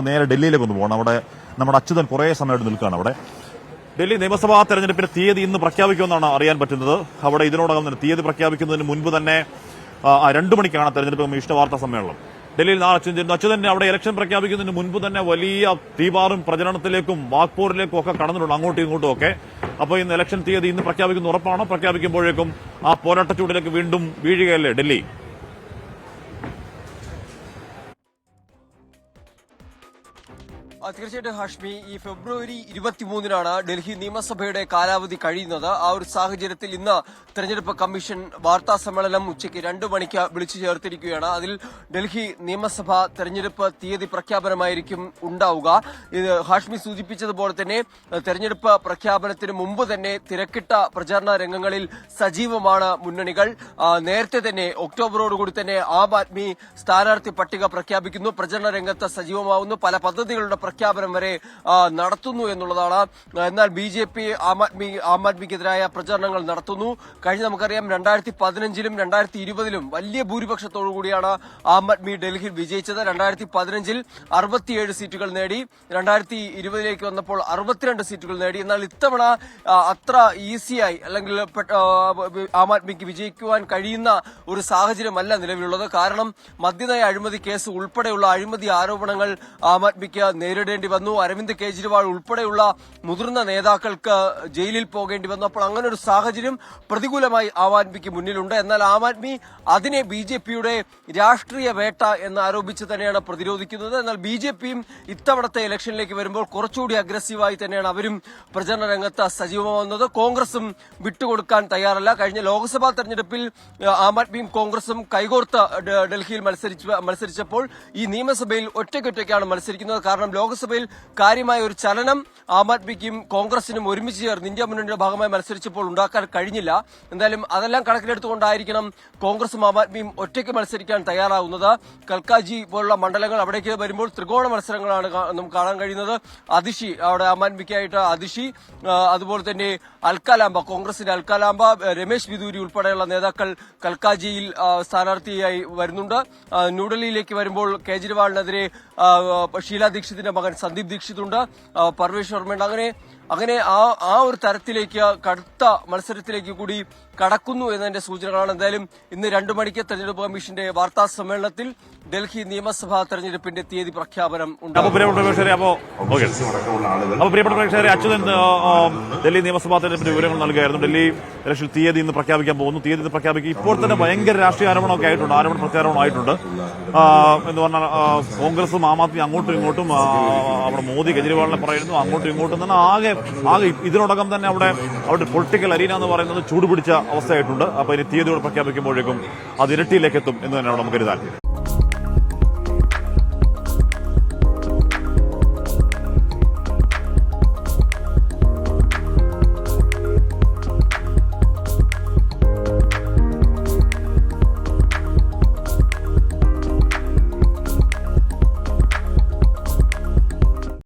നേരെ ഡൽഹിയിലേക്ക് ഒന്ന് പോകണം. അവിടെ നമ്മുടെ അച്യുതൻ കുറേ സമയമായിട്ട് നിൽക്കുകയാണ്. അവിടെ ഡൽഹി നിയമസഭാ തെരഞ്ഞെടുപ്പിന്റെ തീയതി ഇന്ന് പ്രഖ്യാപിക്കുമെന്നാണ് അറിയാൻ പറ്റുന്നത്. അവിടെ ഇതിനോടകം തന്നെ തീയതി പ്രഖ്യാപിക്കുന്നതിന് മുൻപ് തന്നെ 2 മണിക്കാണ് തെരഞ്ഞെടുപ്പ് കമ്മീഷന്റെ വാർത്താ സമ്മേളനം. ഡൽഹിയിൽ നാളെ അച്യുതൻ അവിടെ ഇലക്ഷൻ പ്രഖ്യാപിക്കുന്നതിന് മുൻപ് തന്നെ വലിയ തീപാറും പ്രചരണത്തിലേക്കും വാക്പോരിലേക്കും ഒക്കെ കടന്നിട്ടുണ്ട്, അങ്ങോട്ടും ഇങ്ങോട്ടും ഒക്കെ. അപ്പോൾ ഇന്ന് ഇലക്ഷൻ തീയതി ഇന്ന് പ്രഖ്യാപിക്കുന്ന ഉറപ്പാണോ? പ്രഖ്യാപിക്കുമ്പോഴേക്കും ആ പോരാട്ട ചൂടിലേക്ക് വീണ്ടും വീഴുകയല്ലേ ഡൽഹി? തീർച്ചയായിട്ടും ഹാഷ്മി, ഈ ഫെബ്രുവരി 23-നാണ് ഡൽഹി നിയമസഭയുടെ കാലാവധി കഴിയുന്നത്. ആ ഒരു സാഹചര്യത്തിൽ ഇന്ന് തെരഞ്ഞെടുപ്പ് കമ്മീഷൻ വാർത്താ സമ്മേളനം ഉച്ചയ്ക്ക് 2 മണിക്ക് വിളിച്ചു ചേർത്തിരിക്കുകയാണ്. അതിൽ ഡൽഹി നിയമസഭ തെരഞ്ഞെടുപ്പ് തീയതി പ്രഖ്യാപനമായിരിക്കും ഉണ്ടാവുക. ഇത് ഹാഷ്മി സൂചിപ്പിച്ചതുപോലെ തന്നെ തെരഞ്ഞെടുപ്പ് പ്രഖ്യാപനത്തിന് മുമ്പ് തന്നെ തിരക്കിട്ട പ്രചാരണ രംഗങ്ങളിൽ സജീവമാണ് മുന്നണികൾ. നേരത്തെ തന്നെ ഒക്ടോബറോടുകൂടി തന്നെ ആം ആദ്മി സ്ഥാനാർത്ഥി പട്ടിക പ്രഖ്യാപിക്കുന്നു, പ്രചരണ രംഗത്ത് സജീവമാവുന്നു, പല പദ്ധതികളുടെ പ്രഖ്യാപനം വരെ നടത്തുന്നു എന്നുള്ളതാണ്. എന്നാൽ BJP ആം ആദ്മിക്കെതിരായ പ്രചാരണങ്ങൾ നടത്തുന്നു. നമുക്കറിയാം 2015-ലും 2020-ലും വലിയ ഭൂരിപക്ഷത്തോടുകൂടിയാണ് ആം ആദ്മി ഡൽഹിയിൽ വിജയിച്ചത്. 2015-ൽ 67 സീറ്റുകൾ നേടി, 2020-ലേക്ക് വന്നപ്പോൾ 62 സീറ്റുകൾ നേടി. എന്നാൽ ഇത്തവണ അത്ര ഈസിയായി അല്ലെങ്കിൽ ആം ആദ്മിക്ക് വിജയിക്കുവാൻ കഴിയുന്ന ഒരു സാഹചര്യമല്ല നിലവിലുള്ളത്. കാരണം മദ്യനയ അഴിമതി കേസ് ഉൾപ്പെടെയുള്ള അഴിമതി ആരോപണങ്ങൾ ആം ആദ്മിക്ക് നേരിടേണ്ടി വന്നു. അരവിന്ദ് കെജ്രിവാൾ ഉൾപ്പെടെയുള്ള മുതിർന്ന നേതാക്കൾക്ക് ജയിലിൽ പോകേണ്ടി വന്നു. അപ്പോൾ അങ്ങനെ ഒരു സാഹചര്യം പ്രതികൂലമായി ആം ആദ്മിക്ക് മുന്നിലുണ്ട്. എന്നാൽ ആം ആദ്മി അതിനെ BJPയുടെ രാഷ്ട്രീയ വേട്ട എന്ന് ആരോപിച്ച് തന്നെയാണ് പ്രതിരോധിക്കുന്നത്. എന്നാൽ BJPയും ഇത്തവണത്തെ ഇലക്ഷനിലേക്ക് വരുമ്പോൾ കുറച്ചുകൂടി അഗ്രസീവായി തന്നെയാണ് അവരും പ്രചരണ രംഗത്ത് സജീവമാവുന്നത്. കോൺഗ്രസും വിട്ടുകൊടുക്കാൻ തയ്യാറല്ല. കഴിഞ്ഞ ലോക്സഭാ തെരഞ്ഞെടുപ്പിൽ ആം ആദ്മിയും കോൺഗ്രസും കൈകോർത്ത് ഡൽഹിയിൽ മത്സരിച്ചപ്പോൾ ഈ നിയമസഭയിൽ ഒറ്റയ്ക്കൊറ്റയ്ക്കാണ് മത്സരിക്കുന്നത്. കാരണം ലോക്സഭയിൽ കാര്യമായ ഒരു ചലനം ആം ആദ്മിക്കും കോൺഗ്രസിനും ഒരുമിച്ച് ചേർന്ന് ഇന്ത്യ മുന്നണിയുടെ ഭാഗമായി മത്സരിച്ചപ്പോൾ ഉണ്ടാക്കാൻ കഴിഞ്ഞില്ല. എന്തായാലും അതെല്ലാം കണക്കിലെടുത്തുകൊണ്ടായിരിക്കണം കോൺഗ്രസും ആം ആദ്മിയും ഒറ്റയ്ക്ക് മത്സരിക്കാൻ തയ്യാറാവുന്നത്. കൽക്കാജി പോലുള്ള മണ്ഡലങ്ങൾ അവിടേക്ക് വരുമ്പോൾ ത്രികോണ മത്സരങ്ങളാണ് നമുക്ക് കാണാൻ കഴിയുന്നത്. അതിഷി അവിടെ ആം ആദ്മിക്കായിട്ട് അതിഷി, അതുപോലെ തന്നെ അൽക്കാലാമ്പ, കോൺഗ്രസിന്റെ അൽക്കാലാമ്പ, രമേശ് ബിദൂരി ഉൾപ്പെടെയുള്ള നേതാക്കൾ കൽക്കാജിയിൽ സ്ഥാനാർത്ഥിയായി വരുന്നുണ്ട്. ന്യൂഡൽഹിയിലേക്ക് വരുമ്പോൾ കേജ്രിവാളിനെതിരെ ഷീല ദീക്ഷിതിന്റെ മകൻ സന്ദീപ് ദീക്ഷിതുണ്ട്, പർവേഷ് ശർമ്മയുണ്ട്. അങ്ങനെ ആ ഒരു തരത്തിലേക്ക് കടുത്ത മത്സരത്തിലേക്ക് കൂടി കടക്കുന്നു എന്നതിന്റെ സൂചനകളാണ്. എന്തായാലും ഇന്ന് 2 മണിക്ക് തെരഞ്ഞെടുപ്പ് കമ്മീഷന്റെ വാർത്താ സമ്മേളനത്തിൽ ഡൽഹി നിയമസഭാ തെരഞ്ഞെടുപ്പിന്റെ തീയതി പ്രഖ്യാപനം ഉണ്ടാകും. പ്രിയപ്പെട്ട പ്രേക്ഷകരെ, അച്യുതൻ ഡൽഹി നിയമസഭാ തെരഞ്ഞെടുപ്പിന്റെ വിവരങ്ങൾ നൽകുകയായിരുന്നു. ഡൽഹി ഇലക്ഷൻ തീയതി ഇന്ന് പ്രഖ്യാപിക്കാൻ പോകുന്നു. തീയതി ഇന്ന് പ്രഖ്യാപിക്കും. ഇപ്പോൾ തന്നെ ഭയങ്കര രാഷ്ട്രീയ ആരോപണമൊക്കെ ആയിട്ടുണ്ട്, ആരോപണ പ്രത്യാരോപണമായിട്ടുണ്ട്. എന്ന് പറഞ്ഞാൽ കോൺഗ്രസും ആം ആദ്മി അങ്ങോട്ടും ഇങ്ങോട്ടും അവിടെ മോദി കെജ്രിവാളിനെ പറയുന്നു, അങ്ങോട്ടും ഇങ്ങോട്ടും തന്നെ ആകെ ഇതിനോടകം തന്നെ അവിടെ പൊളിറ്റിക്കൽ അരീന എന്ന് പറയുന്നത് ചൂടുപിടിച്ച അവസ്ഥയായിട്ടുണ്ട്. അപ്പൊ ഇനി തീയതിയോട് പ്രഖ്യാപിക്കുമ്പോഴേക്കും അത് ഇരട്ടിയിലേക്ക് എത്തും എന്ന് തന്നെയാണ് നമുക്ക് കരുതാൻ.